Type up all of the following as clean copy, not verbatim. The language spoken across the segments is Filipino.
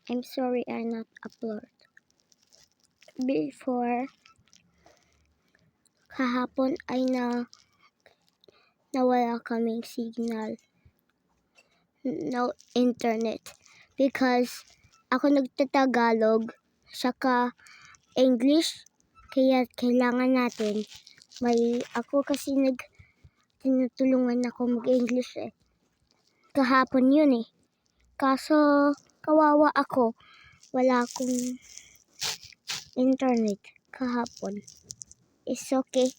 I'm sorry I not upload. Before, kahapon ay nawala kaming signal. No internet. Because ako nagtatagalog, saka English, kaya kailangan natin. Ako kasi tinutulungan ako mag-English eh. Kahapon yun eh. Kaso, kawawa ako. Wala akong internet kahapon. It's okay.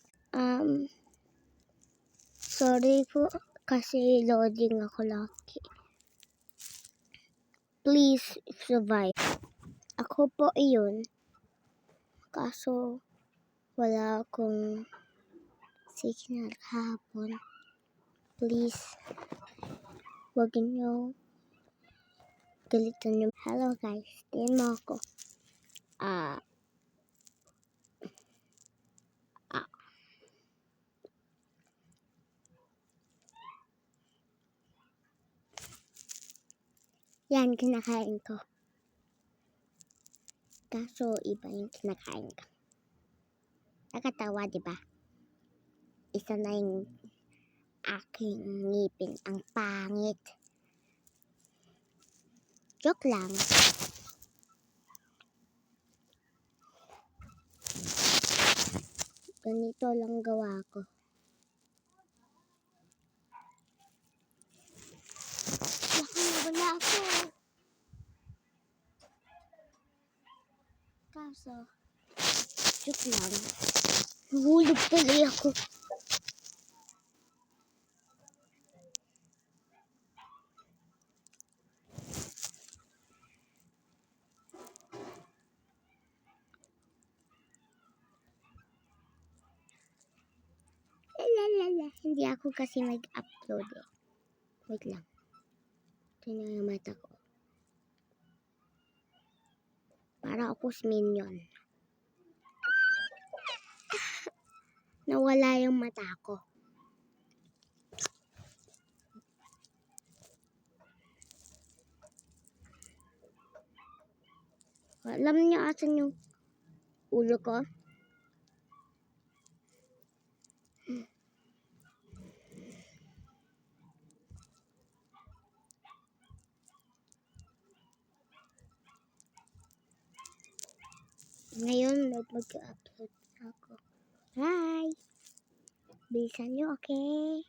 Sorry po kasi loading ako lagi. Please survive. Ako po iyon. Kaso, wala akong signal kahapon. Please, wag niyo galitan niyo. Hello guys, tingnan mo ako. Yan, kinakain ko. Kaso, iba yung kinakain ko. Nakatawa, diba? Isa na yung aking ngipin ang pangit. Joke lang. Ganito lang gawa ko. Wala ako. Kaso, joke lang. Hulog tuloy ako. Hindi ako kasi mag-upload eh. Wait lang. Tingnan yung mata ko. Para ako si Minion. Nawala yung mata ko. Alam niyo asan yung ulo ko? Ngayon, mag-upload ako. Bye! Bilisan nyo, okay?